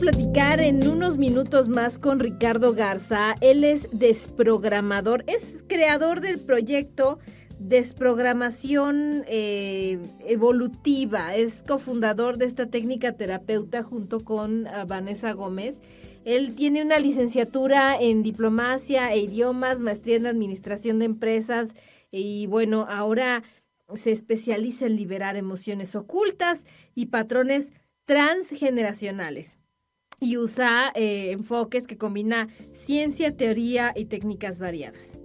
platicar en unos minutos más con Ricardo Garza. Él es desprogramador, es creador del proyecto Desprogramación Evolutiva, es cofundador de esta técnica terapeuta junto con Vanessa Gómez. Él tiene una licenciatura en diplomacia e idiomas, maestría en administración de empresas y bueno, ahora se especializa en liberar emociones ocultas y patrones transgeneracionales. Y usa enfoques que combina ciencia, teoría y técnicas variadas.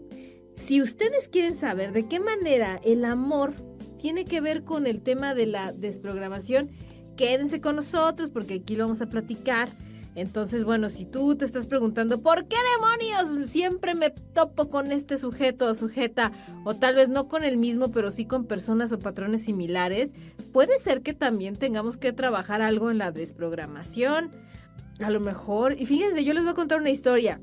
Si ustedes quieren saber de qué manera el amor tiene que ver con el tema de la desprogramación, quédense con nosotros porque aquí lo vamos a platicar. Entonces, bueno, si tú te estás preguntando ¿por qué demonios siempre me topo con este sujeto o sujeta? O tal vez no con el mismo, pero sí con personas o patrones similares. Puede ser que también tengamos que trabajar algo en la desprogramación. A lo mejor, y fíjense, yo les voy a contar una historia.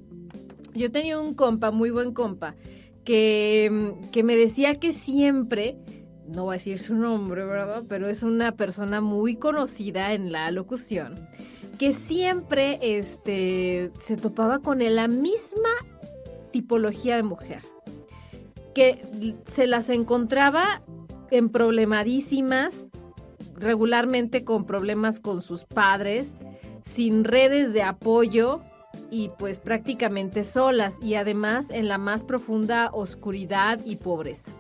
Yo tenía un compa, muy buen compa, que me decía que siempre, no voy a decir su nombre, ¿verdad? Pero es una persona muy conocida en la locución, que siempre se topaba con la misma tipología de mujer, que se las encontraba emproblemadísimas, regularmente con problemas con sus padres, sin redes de apoyo y pues prácticamente solas y además en la más profunda oscuridad y pobreza.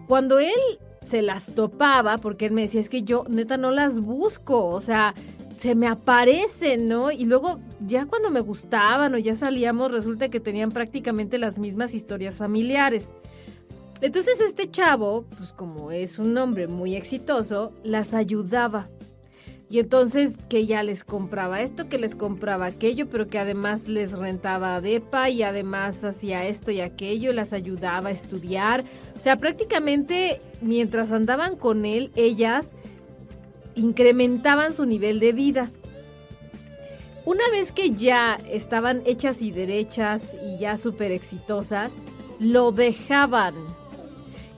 Cuando él se las topaba, porque él me decía, es que yo neta no las busco, o sea, se me aparecen, ¿no? Y luego ya cuando me gustaban o ya salíamos, resulta que tenían prácticamente las mismas historias familiares. Entonces este chavo, pues como es un hombre muy exitoso, las ayudaba. Y entonces que ya les compraba esto, que les compraba aquello, pero que además les rentaba depa y además hacía esto y aquello, las ayudaba a estudiar. O sea, prácticamente mientras andaban con él, ellas incrementaban su nivel de vida. Una vez que ya estaban hechas y derechas y ya súper exitosas, lo dejaban.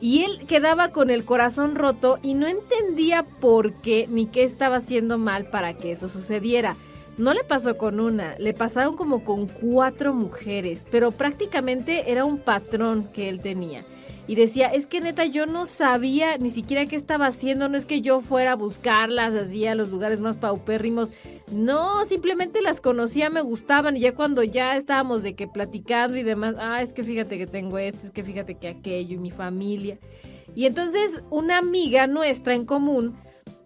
Y él quedaba con el corazón roto y no entendía por qué ni qué estaba haciendo mal para que eso sucediera. No le pasó con una, le pasaron como con 4 mujeres, pero prácticamente era un patrón que él tenía. Y decía, es que neta yo no sabía ni siquiera qué estaba haciendo, no es que yo fuera a buscarlas así a los lugares más paupérrimos, no, simplemente las conocía, me gustaban y ya cuando ya estábamos de que platicando y demás, es que fíjate que tengo esto, es que fíjate que aquello y mi familia. Y entonces una amiga nuestra en común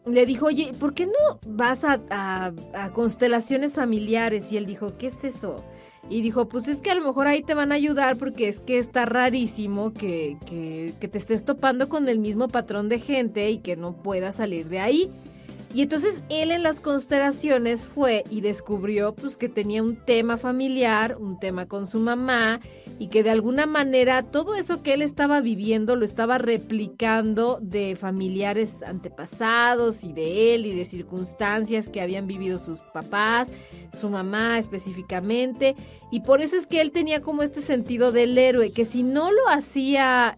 le dijo, oye, ¿por qué no vas a constelaciones familiares? Y él dijo, ¿qué es eso? Y dijo, pues es que a lo mejor ahí te van a ayudar porque es que está rarísimo que te estés topando con el mismo patrón de gente y que no puedas salir de ahí. Y entonces él en las constelaciones fue y descubrió pues que tenía un tema familiar, un tema con su mamá y que de alguna manera todo eso que él estaba viviendo lo estaba replicando de familiares antepasados y de él y de circunstancias que habían vivido sus papás, su mamá específicamente. Y por eso es que él tenía como este sentido del héroe, que si no lo hacía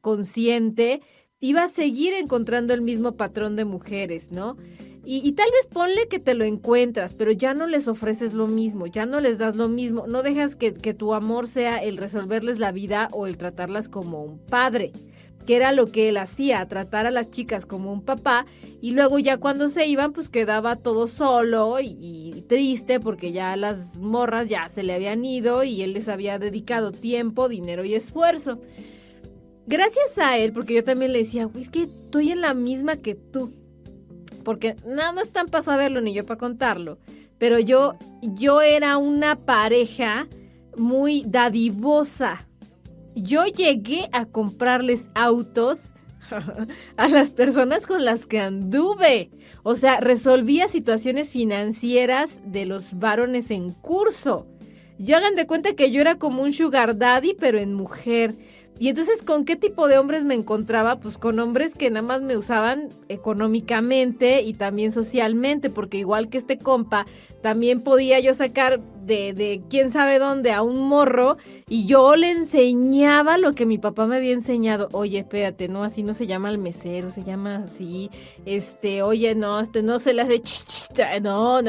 consciente, iba a seguir encontrando el mismo patrón de mujeres, ¿no? Y tal vez ponle que te lo encuentras, pero ya no les ofreces lo mismo, ya no les das lo mismo, no dejas que tu amor sea el resolverles la vida o el tratarlas como un padre, que era lo que él hacía, tratar a las chicas como un papá, y luego ya cuando se iban, pues quedaba todo solo y triste porque ya las morras ya se le habían ido y él les había dedicado tiempo, dinero y esfuerzo. Gracias a él, porque yo también le decía, güey, es que estoy en la misma que tú. Porque no están para saberlo ni yo para contarlo. Pero yo era una pareja muy dadivosa. Yo llegué a comprarles autos a las personas con las que anduve. O sea, resolvía situaciones financieras de los varones en curso. Y hagan de cuenta que yo era como un sugar daddy, pero en mujer. Y entonces, ¿con qué tipo de hombres me encontraba? Pues con hombres que nada más me usaban económicamente y también socialmente, porque igual que este compa, también podía yo sacar de quién sabe dónde a un morro y yo le enseñaba lo que mi papá me había enseñado. Oye, espérate, no, así no se llama al mesero, se llama así. Oye, no, no se le hace no,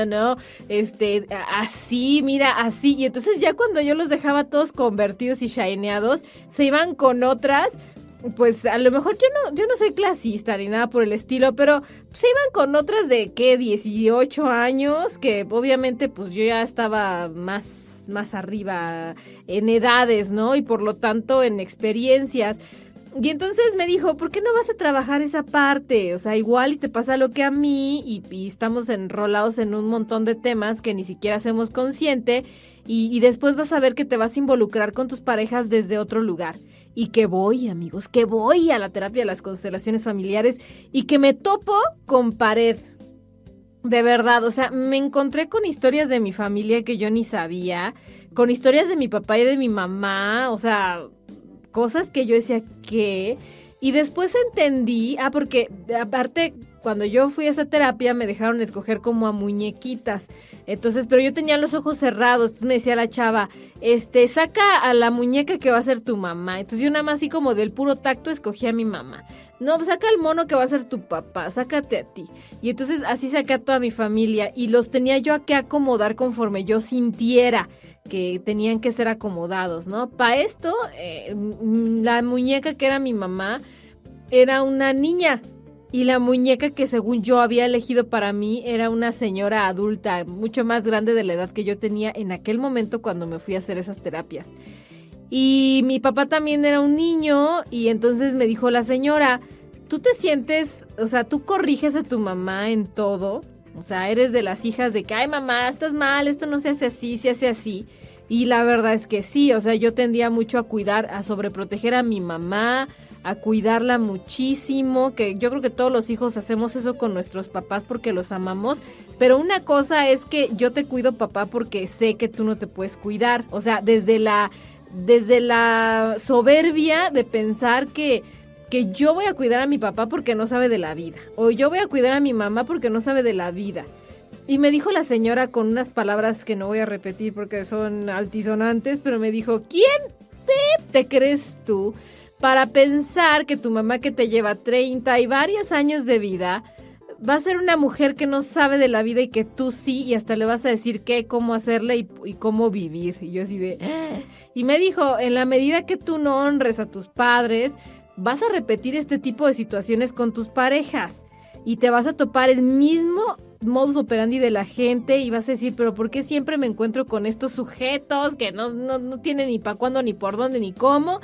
así, mira, así. Y entonces ya cuando yo los dejaba todos convertidos y shineados, se iban con otras. Pues a lo mejor yo no soy clasista ni nada por el estilo, pero se iban con otras de 18 años, que obviamente pues yo ya estaba más arriba en edades, ¿no? Y por lo tanto en experiencias. Y entonces me dijo, ¿por qué no vas a trabajar esa parte? O sea, igual y te pasa lo que a mí y estamos enrolados en un montón de temas que ni siquiera hacemos consciente y después vas a ver que te vas a involucrar con tus parejas desde otro lugar. Y que voy, amigos, que voy a la terapia de las constelaciones familiares y que me topo con pared. De verdad, o sea, me encontré con historias de mi familia que yo ni sabía, con historias de mi papá y de mi mamá, o sea, cosas que yo decía, ¿qué? Y después entendí, porque aparte cuando yo fui a esa terapia me dejaron escoger como a muñequitas. Entonces, pero yo tenía los ojos cerrados. Entonces me decía la chava, saca a la muñeca que va a ser tu mamá. Entonces yo nada más así como del puro tacto escogí a mi mamá. No, pues saca al mono que va a ser tu papá, sácate a ti. Y entonces así saqué a toda mi familia y los tenía yo que acomodar conforme yo sintiera que tenían que ser acomodados, ¿no? Para esto, la muñeca que era mi mamá era una niña. Y la muñeca que según yo había elegido para mí era una señora adulta, mucho más grande de la edad que yo tenía en aquel momento cuando me fui a hacer esas terapias. Y mi papá también era un niño y entonces me dijo la señora, tú te sientes, o sea, tú corriges a tu mamá en todo, o sea, eres de las hijas de que, ay mamá, estás mal, esto no se hace así, se hace así. Y la verdad es que sí, o sea, yo tendía mucho a cuidar, a sobreproteger a mi mamá, a cuidarla muchísimo, que yo creo que todos los hijos hacemos eso con nuestros papás porque los amamos, pero una cosa es que yo te cuido, papá, porque sé que tú no te puedes cuidar, o sea, desde la soberbia de pensar que yo voy a cuidar a mi papá porque no sabe de la vida, o yo voy a cuidar a mi mamá porque no sabe de la vida. Y me dijo la señora con unas palabras que no voy a repetir porque son altisonantes, pero me dijo, ¿quién te crees tú para pensar que tu mamá que te lleva 30 y varios años de vida va a ser una mujer que no sabe de la vida y que tú sí, y hasta le vas a decir qué, cómo hacerle y cómo vivir? Y yo así de... Y me dijo, en la medida que tú no honres a tus padres, vas a repetir este tipo de situaciones con tus parejas y te vas a topar el mismo modus operandi de la gente y vas a decir, pero ¿por qué siempre me encuentro con estos sujetos que no tienen ni para cuándo, ni por dónde, ni cómo?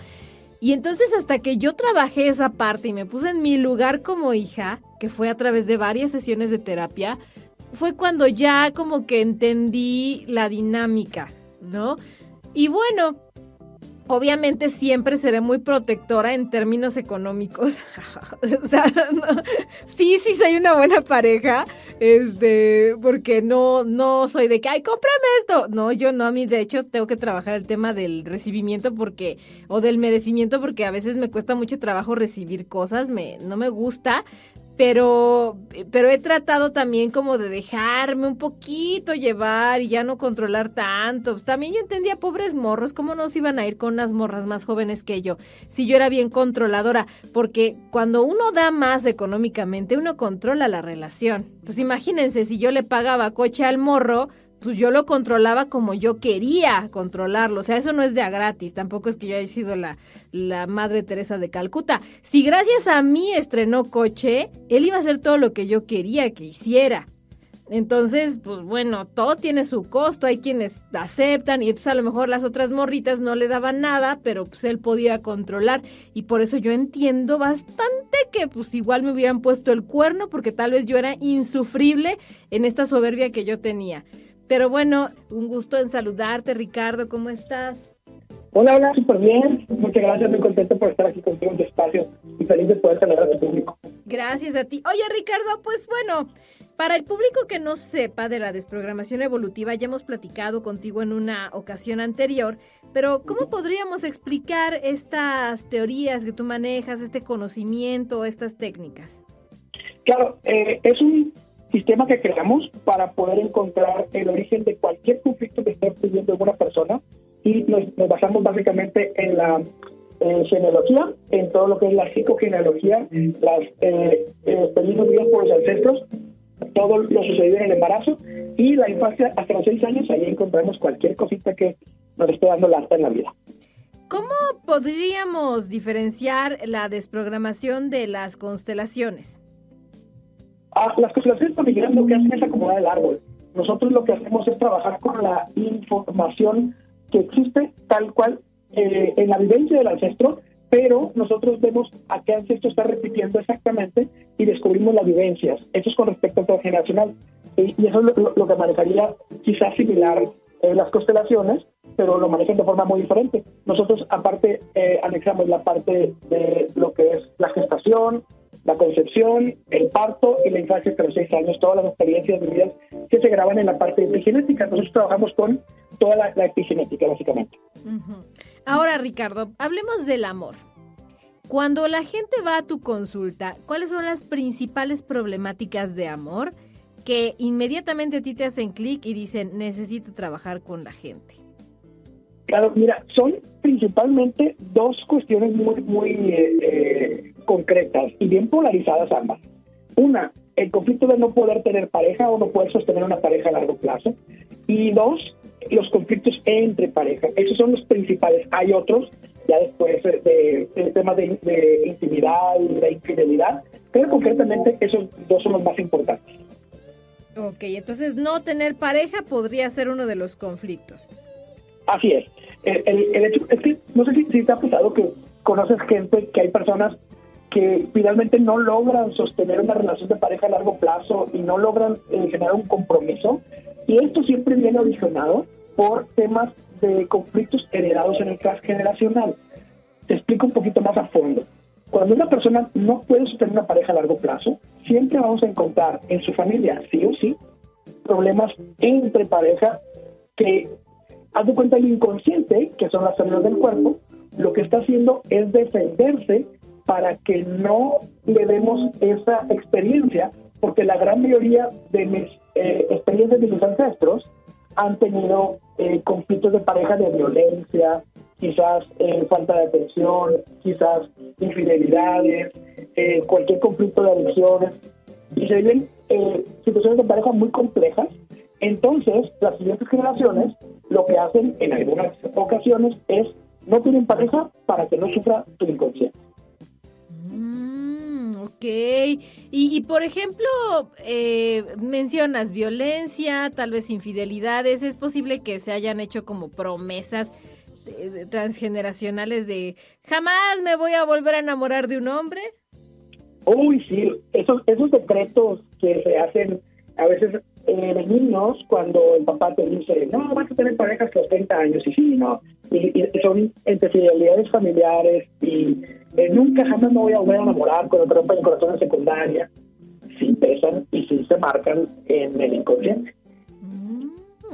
Y entonces hasta que yo trabajé esa parte y me puse en mi lugar como hija, que fue a través de varias sesiones de terapia, fue cuando ya como que entendí la dinámica, ¿no? Y bueno, obviamente siempre seré muy protectora en términos económicos. O sea, sí soy una buena pareja, porque no soy de que, ay, cómprame esto. No, yo no, a mí de hecho tengo que trabajar el tema del recibimiento o del merecimiento porque a veces me cuesta mucho trabajo recibir cosas, no me gusta. Pero he tratado también como de dejarme un poquito llevar y ya no controlar tanto. Pues también yo entendía, pobres morros, ¿cómo no se iban a ir con unas morras más jóvenes que yo? Si yo era bien controladora, porque cuando uno da más económicamente, uno controla la relación. Entonces imagínense, si yo le pagaba coche al morro, pues yo lo controlaba como yo quería controlarlo. O sea, eso no es de a gratis. Tampoco es que yo haya sido la Madre Teresa de Calcuta. Si gracias a mí estrenó coche, él iba a hacer todo lo que yo quería que hiciera. Entonces, pues bueno, todo tiene su costo. Hay quienes aceptan y entonces a lo mejor las otras morritas no le daban nada, pero pues él podía controlar. Y por eso yo entiendo bastante que pues igual me hubieran puesto el cuerno porque tal vez yo era insufrible en esta soberbia que yo tenía. Pero bueno, un gusto en saludarte, Ricardo, ¿cómo estás? Hola, súper bien. Muchas gracias, muy contento por estar aquí contigo en tu espacio y feliz de poder saludar a tu público. Gracias a ti. Oye, Ricardo, pues bueno, para el público que no sepa de la desprogramación evolutiva, ya hemos platicado contigo en una ocasión anterior, pero ¿cómo podríamos explicar estas teorías que tú manejas, este conocimiento, estas técnicas? Claro, es un sistema que creamos para poder encontrar el origen de cualquier conflicto que esté viviendo alguna persona, y nos basamos básicamente en la genealogía, en todo lo que es la psicogenealogía, las experiencias vividas por los ancestros, todo lo sucedido en el embarazo y la infancia hasta los 6 años. Ahí encontramos cualquier cosita que nos esté dando lata en la vida. ¿Cómo podríamos diferenciar la desprogramación de las constelaciones? Las constelaciones familiares lo que hacen es acomodar el árbol. Nosotros lo que hacemos es trabajar con la información que existe tal cual en la vivencia del ancestro, pero nosotros vemos a qué ancestro está repitiendo exactamente y descubrimos las vivencias. Eso es con respecto al transgeneracional. Y eso es lo que manejaría quizás similar las constelaciones, pero lo manejan de forma muy diferente. Nosotros, aparte, anexamos la parte de lo que es la gestación, la concepción, el parto y la infancia hasta los 6 años, todas las experiencias vividas que se graban en la parte epigenética. Nosotros trabajamos con toda la epigenética, básicamente. Uh-huh. Ahora, Ricardo, hablemos del amor. Cuando la gente va a tu consulta, ¿cuáles son las principales problemáticas de amor que inmediatamente a ti te hacen clic y dicen, necesito trabajar con la gente? Claro, mira, son principalmente dos cuestiones muy concretas y bien polarizadas ambas. Una, el conflicto de no poder tener pareja o no poder sostener una pareja a largo plazo. Y dos, los conflictos entre parejas. Esos son los principales. Hay otros, ya después de temas de intimidad y de infidelidad, pero concretamente esos dos son los más importantes. Ok, entonces no tener pareja podría ser uno de los conflictos. Así es. El hecho es que, no sé si te ha pasado que conoces gente, que hay personas que finalmente no logran sostener una relación de pareja a largo plazo y no logran generar un compromiso. Y esto siempre viene originado por temas de conflictos heredados en el transgeneracional. Te explico un poquito más a fondo. Cuando una persona no puede sostener una pareja a largo plazo, siempre vamos a encontrar en su familia, sí o sí, problemas entre pareja que, haz de cuenta, el inconsciente, que son las células del cuerpo, lo que está haciendo es defenderse para que no le demos esa experiencia, porque la gran mayoría de mis experiencias de mis ancestros han tenido conflictos de pareja de violencia, quizás falta de atención, quizás infidelidades, cualquier conflicto de adicciones, y se viven situaciones de pareja muy complejas. Entonces, las siguientes generaciones lo que hacen en algunas ocasiones es no tienen pareja para que no sufra tu inconsciente. Ok. Y por ejemplo, mencionas violencia, tal vez infidelidades. ¿Es posible que se hayan hecho como promesas transgeneracionales de jamás me voy a volver a enamorar de un hombre? Uy, sí. Esos decretos que se hacen a veces de niños, cuando el papá te dice, no, vas a tener pareja hasta los 30 años, y sí, no, y son entre fidelidades familiares, y nunca jamás me voy a volver a enamorar cuando te rompen el corazón en secundaria. Sí pesan y sí se marcan en el inconsciente.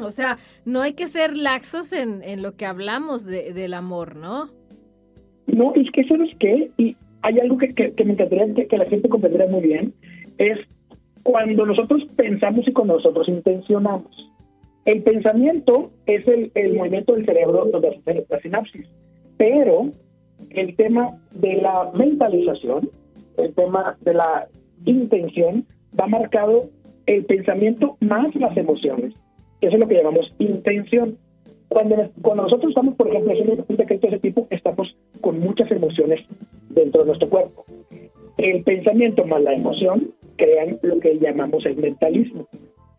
O sea, no hay que ser laxos en lo que hablamos del amor, ¿no? No, es que ¿sabes qué? Y hay algo que me encantaría que la gente comprendiera muy bien, es cuando nosotros pensamos y cuando nosotros intencionamos. El pensamiento es el movimiento del cerebro donde hace la sinapsis, pero el tema de la mentalización, el tema de la intención, va marcado el pensamiento más las emociones. Eso es lo que llamamos intención. Cuando nosotros estamos, por ejemplo, haciendo un decreto de ese tipo, estamos con muchas emociones dentro de nuestro cuerpo. El pensamiento más la emoción crean lo que llamamos el mentalismo,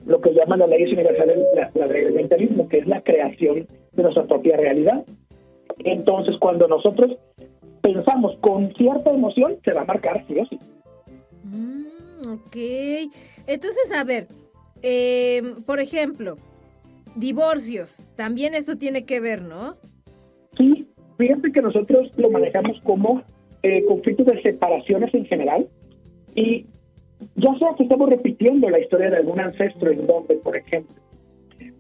lo que llaman las leyes universales, la ley del mentalismo, que es la creación de nuestra propia realidad. Entonces, cuando nosotros pensamos con cierta emoción, se va a marcar sí o sí. Ok. Entonces, a ver, por ejemplo, divorcios, también esto tiene que ver, ¿no? Sí, fíjate que nosotros lo manejamos como conflictos de separaciones en general, y ya sea que estamos repitiendo la historia de algún ancestro en donde, por ejemplo,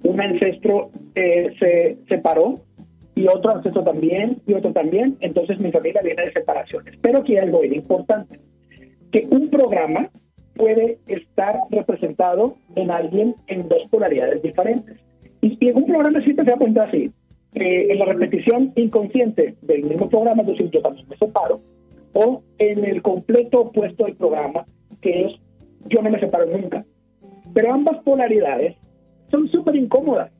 un ancestro se separó y otro ancestro también y otro también, entonces mi familia viene de separaciones. Pero aquí hay algo bien importante, que un programa puede estar representado en alguien en dos polaridades diferentes. Y en un programa siempre se da cuenta así, en la repetición inconsciente del mismo programa, es decir, yo también me separo, o en el completo opuesto del programa, que es yo no me separo nunca. Pero ambas polaridades son súper incómodas.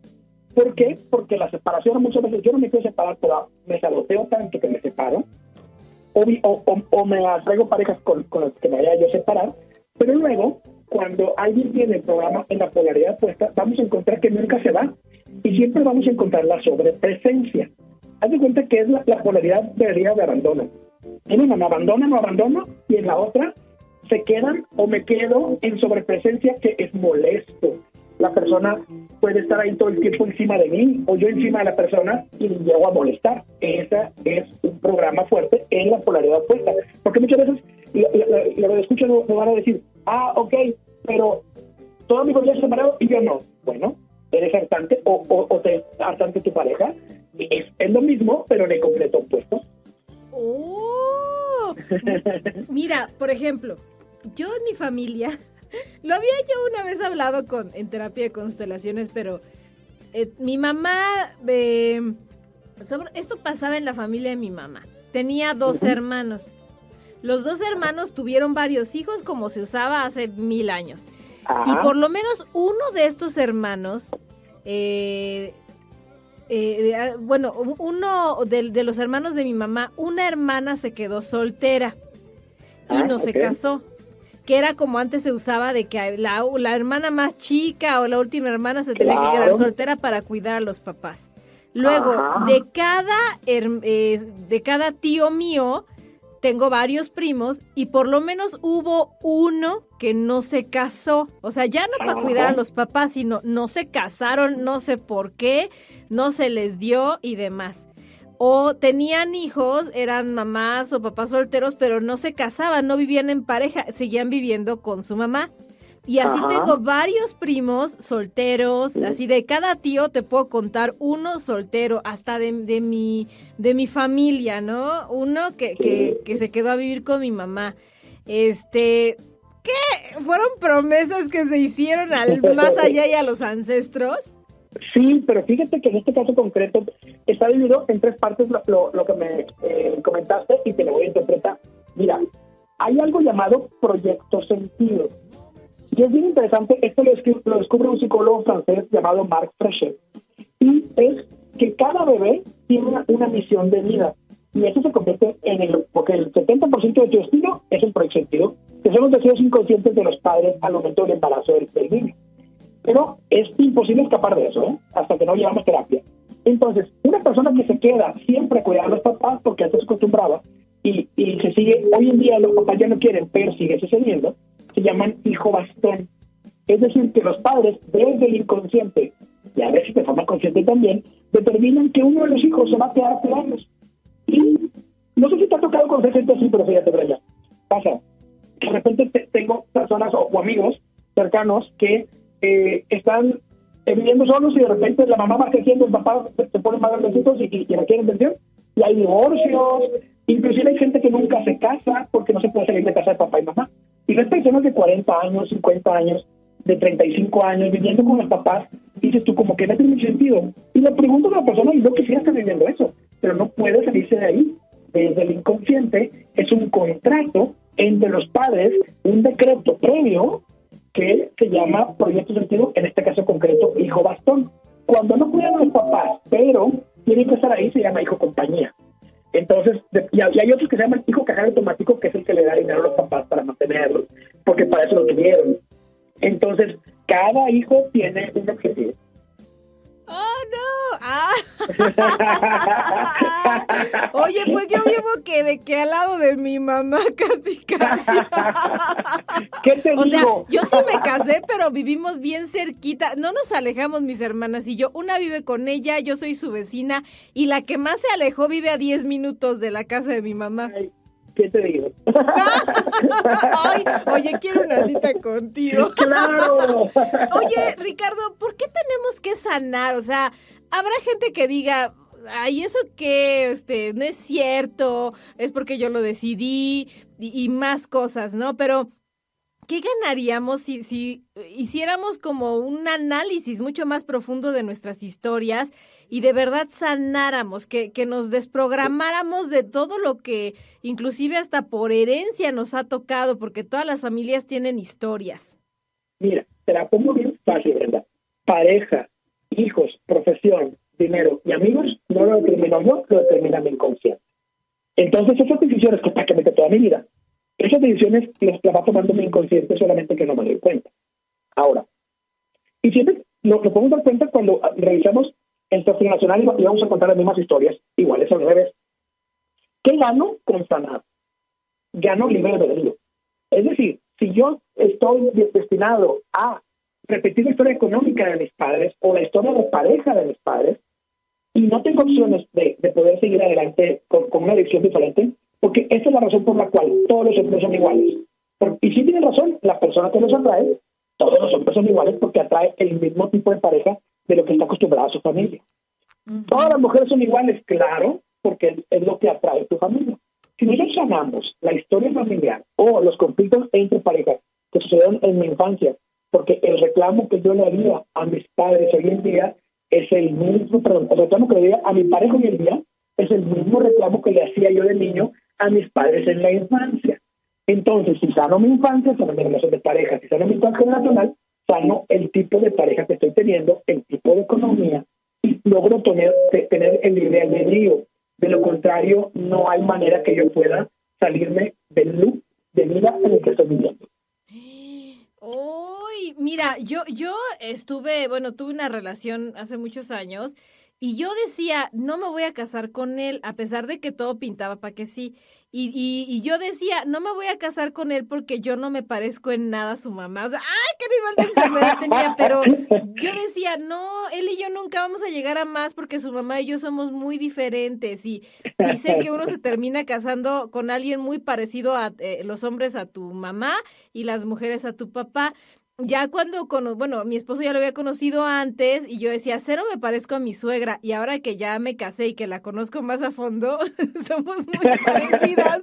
¿Por qué? Porque la separación muchas veces yo no me quiero separar, pero me saboteo tanto que me separo, o me atraigo parejas con las que me vaya yo a separar, pero luego, cuando alguien tiene el programa en la polaridad opuesta, vamos a encontrar que nunca se va, y siempre vamos a encontrar la sobrepresencia. Haz de cuenta que es la polaridad de herida de abandono. En una me abandono, y en la otra se quedan o me quedo en sobrepresencia, que es molesto. La persona puede estar ahí todo el tiempo encima de mí, o yo encima de la persona, y llego a molestar. Ese es un programa fuerte en la polaridad opuesta. Porque muchas veces lo que escuchan me van a decir, ok, pero toda mi familia es separado y yo no. Bueno, eres hartante o te es hartante tu pareja. Es lo mismo, pero en el completo opuesto. ¡Oh! Mira, por ejemplo, yo en mi familia, lo había yo una vez hablado en terapia de constelaciones, pero mi mamá, esto pasaba en la familia de mi mamá. Tenía 2 hermanos. Los 2 hermanos tuvieron varios hijos, como se usaba hace 1000 años. Ajá. Y por lo menos uno de estos hermanos, uno de los hermanos de mi mamá, una hermana se quedó soltera y no se casó. Que era como antes se usaba, de que la hermana más chica o la última hermana se tenía que quedar soltera para cuidar a los papás. Luego, de cada tío mío, tengo varios primos, y por lo menos hubo uno que no se casó. O sea, ya no para cuidar a los papás, sino no se casaron, no sé por qué, no se les dio y demás. O tenían hijos, eran mamás o papás solteros, pero no se casaban, no vivían en pareja, seguían viviendo con su mamá. Y así tengo varios primos solteros, así de cada tío te puedo contar uno soltero, hasta de mi familia, ¿no? Uno que se quedó a vivir con mi mamá. ¿Qué? ¿Fueron promesas que se hicieron al más allá y a los ancestros? Sí, pero fíjate que en este caso concreto está dividido en 3 partes lo que me comentaste, y te lo voy a interpretar. Mira, hay algo llamado proyecto sentido. Y es bien interesante, esto lo descubre un psicólogo francés llamado Marc Frechet. Y es que cada bebé tiene una misión de vida. Y eso se convierte porque el 70% de tu destino es el proyecto sentido, que son los deseos inconscientes de los padres al momento del embarazo del niño. Pero es imposible escapar de eso, hasta que no llevamos terapia. Entonces, una persona que se queda siempre a cuidar a los papás, porque antes se acostumbraba, y se sigue, hoy en día los papás ya no quieren, pero sigue sucediendo, se llaman hijo bastón. Es decir, que los padres, desde el inconsciente, y a veces de forma consciente también, determinan que uno de los hijos se va a quedar a cuidarlos. Y no sé si te ha tocado conocer gente así, pero fíjate por allá. Pasa, de repente tengo personas o amigos cercanos que están viviendo solos, y de repente la mamá va creciendo, el papá se pone más grandecitos y requieren atención, y hay divorcios, inclusive hay gente que nunca se casa porque no se puede salir de casa de papá y mamá, y ves personas de 40 años, 50 años, de 35 años viviendo con los papás, y dices tú, como que no tiene sentido, y le preguntas a la persona y no quisiera estar viviendo eso, pero no puede salirse de ahí. Desde el inconsciente es un contrato entre los padres, un decreto previo que se llama proyecto sentido, en este caso concreto, hijo bastón. Cuando no cuidan a los papás, pero tienen que estar ahí, se llama hijo compañía. Entonces, y hay otros que se llaman hijo cajero automático, que es el que le da dinero a los papás para mantenerlos, porque para eso lo tuvieron. Entonces, cada hijo tiene un objetivo. ¡Oh, no! Oye, pues yo vivo que al lado de mi mamá, casi. ¿Qué te digo? O sea, yo sí me casé, pero vivimos bien cerquita. No nos alejamos, mis hermanas y yo. Una vive con ella, yo soy su vecina, y la que más se alejó vive a 10 minutos de la casa de mi mamá. Ay, ¿qué te digo? Ay, oye, quiero una cita contigo. ¡Claro! Oye, Ricardo, ¿por qué tenemos que sanar? O sea, habrá gente que diga, ay, eso que no es cierto, es porque yo lo decidí, y más cosas, ¿no? Pero ¿Qué ganaríamos si hiciéramos como un análisis mucho más profundo de nuestras historias y de verdad sanáramos, que nos desprogramáramos de todo lo que inclusive hasta por herencia nos ha tocado, porque todas las familias tienen historias? Mira, te la pongo bien fácil, ¿verdad? Pareja, hijos, profesión, dinero y amigos no lo determino yo, lo determina mi inconsciente. Entonces esas decisiones que prácticamente toda mi vida, esas decisiones las va tomando mi inconsciente, solamente que no me doy cuenta. Ahora, y siempre lo podemos dar cuenta cuando revisamos el transnacional y vamos a contar las mismas historias, iguales al revés. ¿Qué gano con sanar? Gano libre albedrío. Es decir, si yo estoy destinado a repetir la historia económica de mis padres o la historia de pareja de mis padres y no tengo opciones de poder seguir adelante con una dirección diferente, porque esa es la razón por la cual todos los hombres son iguales. Y si tiene razón, la persona que los atrae, todos los hombres son iguales porque atrae el mismo tipo de pareja de lo que está acostumbrada a su familia. Todas las mujeres son iguales, claro, porque es lo que atrae tu familia. Si nosotros sanamos la historia familiar o los conflictos entre parejas que sucedieron en mi infancia, porque el reclamo que yo le haría a mis padres hoy en día es el mismo, el reclamo que le haría a mi pareja hoy en día es el mismo reclamo que le hacía yo de niño a mis padres en la infancia. Entonces, si sano mi infancia, sano mi relación de pareja, si sano mi transgeneracional, sano el tipo de pareja que estoy teniendo, el tipo de economía, y logro tener el libre albedrío. De lo contrario, no hay manera que yo pueda salirme del loop de vida en el que estoy viviendo. Uy, mira, yo tuve una relación hace muchos años y yo decía, no me voy a casar con él, a pesar de que todo pintaba para que sí. Y yo decía, no me voy a casar con él porque yo no me parezco en nada a su mamá. O sea, ¡ay, qué nivel de enfermedad tenía! Pero yo decía, no, él y yo nunca vamos a llegar a más porque su mamá y yo somos muy diferentes. Y dice que uno se termina casando con alguien muy parecido a los hombres a tu mamá y las mujeres a tu papá. Ya mi esposo ya lo había conocido antes y yo decía, cero me parezco a mi suegra, y ahora que ya me casé y que la conozco más a fondo, somos muy parecidas.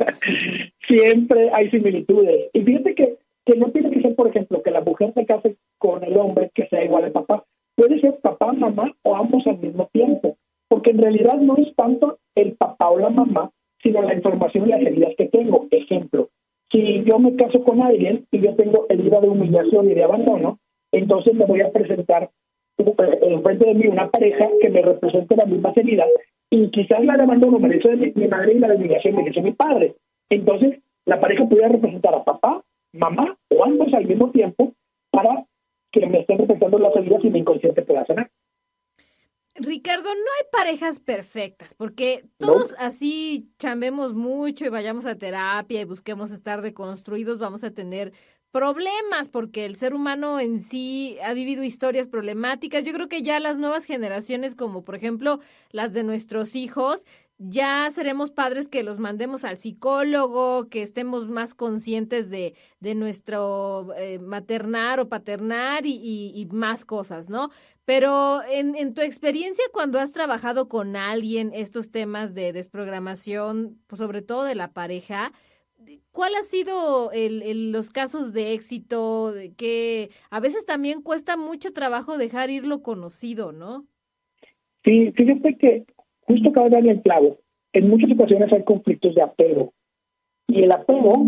Siempre hay similitudes. Y fíjate que no tiene que ser, por ejemplo, que la mujer se case con el hombre que sea igual al papá. Puede ser papá, mamá o ambos al mismo tiempo. Porque en realidad no es tanto el papá o la mamá, sino la información y las heridas que tengo. Ejemplo, si yo me caso con alguien y yo tengo herida de humillación y de abandono, entonces me voy a presentar enfrente de mí una pareja que me represente las mismas heridas, y quizás la de abandono me la hizo mi madre y la de humillación me la hizo mi padre. Entonces, la pareja pudiera representar a papá, mamá o ambos al mismo tiempo para que me estén representando las heridas y mi inconsciente pueda sanar. Ricardo, no hay parejas perfectas, porque todos así chambemos mucho y vayamos a terapia y busquemos estar deconstruidos, vamos a tener problemas, porque el ser humano en sí ha vivido historias problemáticas. Yo creo que ya las nuevas generaciones, como por ejemplo las de nuestros hijos, ya seremos padres que los mandemos al psicólogo, que estemos más conscientes de nuestro maternar o paternar y más cosas, ¿no? Pero en tu experiencia, cuando has trabajado con alguien estos temas de desprogramación, pues sobre todo de la pareja, ¿cuál ha sido los casos de éxito? Que a veces también cuesta mucho trabajo dejar ir lo conocido, ¿no? Sí, fíjate que justo acaba de darle el clavo. En muchas ocasiones hay conflictos de apego. Y el apego,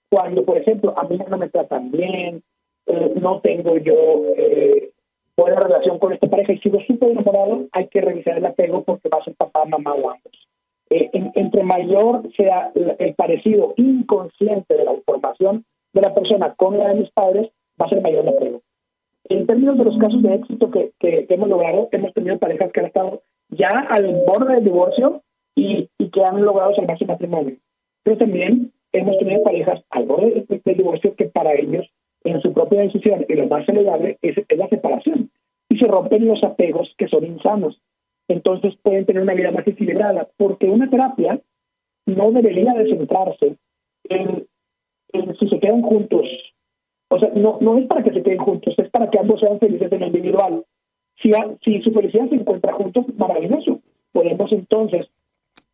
cuando, por ejemplo, a mí no me tratan bien, no tengo yo buena relación con esta pareja y sigo súper enamorado, hay que revisar el apego porque va a ser papá, mamá o ambos. Entre mayor sea el parecido inconsciente de la información de la persona con la de mis padres, va a ser mayor el apego. En términos de los casos de éxito que hemos logrado, hemos tenido parejas que han estado ya al borde del divorcio y que han logrado salvar su matrimonio. Pero también hemos tenido parejas al borde del divorcio que para ellos, en su propia decisión, y lo más saludable es la separación. Y se rompen los apegos que son insanos. Entonces pueden tener una vida más equilibrada, porque una terapia no debería de centrarse en si se quedan juntos. O sea, no es para que se queden juntos, es para que ambos sean felices en lo individual. Si su felicidad se encuentra juntos, maravilloso. Podemos entonces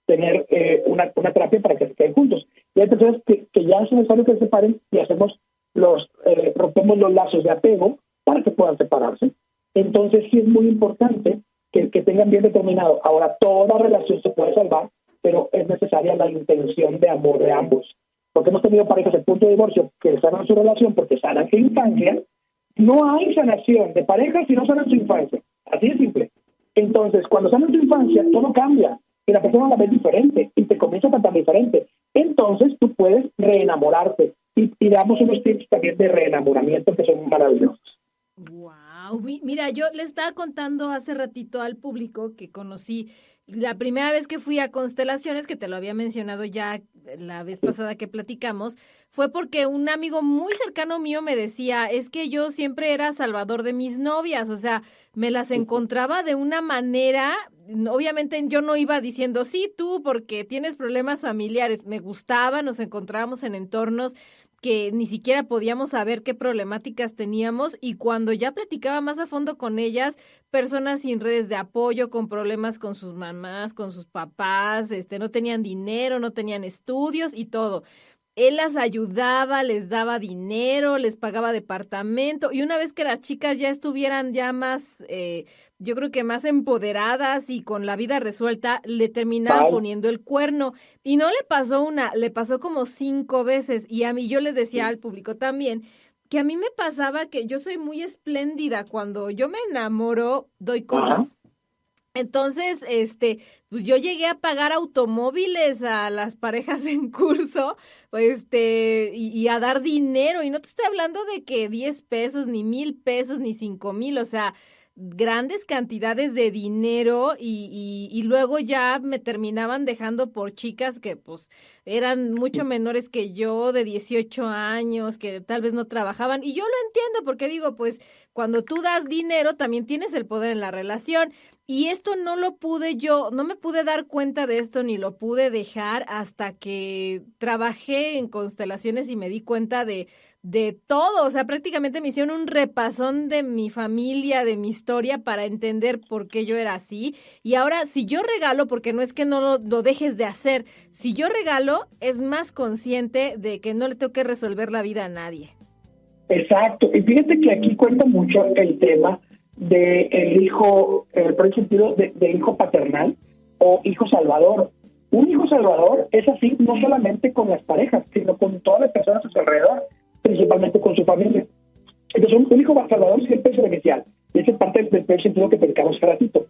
tener una terapia para que se queden juntos. Y hay personas que ya es necesario que se separen y hacemos rompemos los lazos de apego para que puedan separarse. Entonces sí es muy importante que tengan bien determinado. Ahora, toda relación se puede salvar, pero es necesaria la intención de amor de ambos. Porque hemos tenido parejas en punto de divorcio que sanan su relación porque sanan su infancia. No hay sanación de pareja si no sanan su infancia. Así de simple. Entonces, cuando sanan tu infancia, todo cambia. Y la persona la ve diferente y te comienza a tratar diferente. Entonces, tú puedes reenamorarte. Y damos unos tips también de reenamoramiento que son maravillosos. Wow, mira, yo le estaba contando hace ratito al público que conocí la primera vez que fui a Constelaciones, que te lo había mencionado ya la vez pasada que platicamos, fue porque un amigo muy cercano mío me decía, es que yo siempre era salvador de mis novias, o sea, me las encontraba de una manera, obviamente yo no iba diciendo, sí, tú, porque tienes problemas familiares, me gustaba, nos encontrábamos en entornos que ni siquiera podíamos saber qué problemáticas teníamos y cuando ya platicaba más a fondo con ellas, personas sin redes de apoyo, con problemas con sus mamás, con sus papás, no tenían dinero, no tenían estudios y todo. Él las ayudaba, les daba dinero, les pagaba departamento y una vez que las chicas ya estuvieran ya más, yo creo que más empoderadas y con la vida resuelta, le terminaban poniendo el cuerno. Y no le pasó una, le pasó como 5 veces. Y a mí yo les decía al público también que a mí me pasaba que yo soy muy espléndida. Cuando yo me enamoro, doy cosas. Entonces, pues yo llegué a pagar automóviles a las parejas en curso, y a dar dinero. Y no te estoy hablando de que 10 pesos, ni 1,000 pesos, ni 5,000, o sea, grandes cantidades de dinero y luego ya me terminaban dejando por chicas que pues eran mucho menores que yo, de 18 años, que tal vez no trabajaban. Y yo lo entiendo porque digo, pues cuando tú das dinero también tienes el poder en la relación. Y esto no lo pude no me pude dar cuenta de esto ni lo pude dejar hasta que trabajé en Constelaciones y me di cuenta de todo. O sea, prácticamente me hicieron un repasón de mi familia, de mi historia para entender por qué yo era así. Y ahora, si yo regalo, porque no es que no lo dejes de hacer, si yo regalo, es más consciente de que no le tengo que resolver la vida a nadie. Exacto. Y fíjate que aquí cuenta mucho el tema de el hijo, por el sentido de hijo paternal o hijo salvador. Un hijo salvador es así no solamente con las parejas, sino con todas las personas a su alrededor, principalmente con su familia. Entonces, un hijo salvador siempre es beneficial. Y esa es parte del sentido que predicamos hace ratito.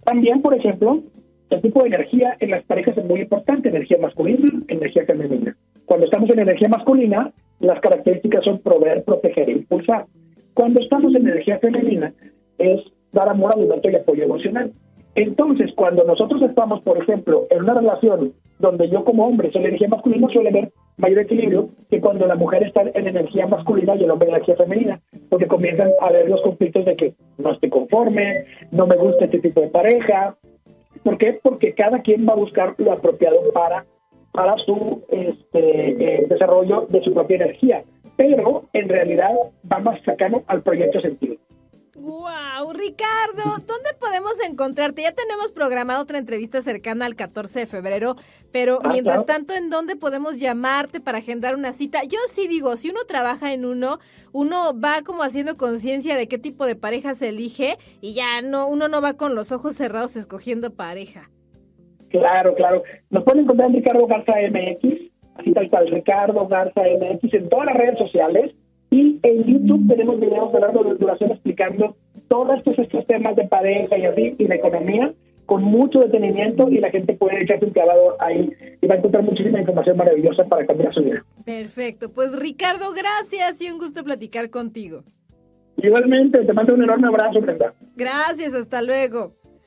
También, por ejemplo, el tipo de energía en las parejas es muy importante, energía masculina, energía femenina. Cuando estamos en energía masculina, las características son proveer, proteger e impulsar. Cuando estamos en energía femenina, es dar amor, alimento y apoyo emocional. Entonces, cuando nosotros estamos, por ejemplo, en una relación donde yo como hombre soy energía masculina, suele haber mayor equilibrio que cuando la mujer está en energía masculina y el hombre en energía femenina, porque comienzan a haber los conflictos de que no estoy conforme, no me gusta este tipo de pareja. ¿Por qué? Porque cada quien va a buscar lo apropiado para su desarrollo de su propia energía, pero en realidad va más cercano al proyecto sentido. ¡Wow! Ricardo, ¿dónde podemos encontrarte? Ya tenemos programada otra entrevista cercana al 14 de febrero, pero mientras tanto, ¿en dónde podemos llamarte para agendar una cita? Yo sí digo, si uno trabaja en uno va como haciendo conciencia de qué tipo de pareja se elige y ya uno no va con los ojos cerrados escogiendo pareja. Claro. Nos pueden encontrar en Ricardo Garza MX, así tal cual, Ricardo Garza MX en todas las redes sociales. Y en YouTube tenemos videos de larga duración explicando todos estos temas de pareja y así, y de economía, con mucho detenimiento, y la gente puede echarse un clavado ahí y va a encontrar muchísima información maravillosa para cambiar su vida. Perfecto. Pues Ricardo, gracias y un gusto platicar contigo. Igualmente, te mando un enorme abrazo, Brenda. Gracias, hasta luego.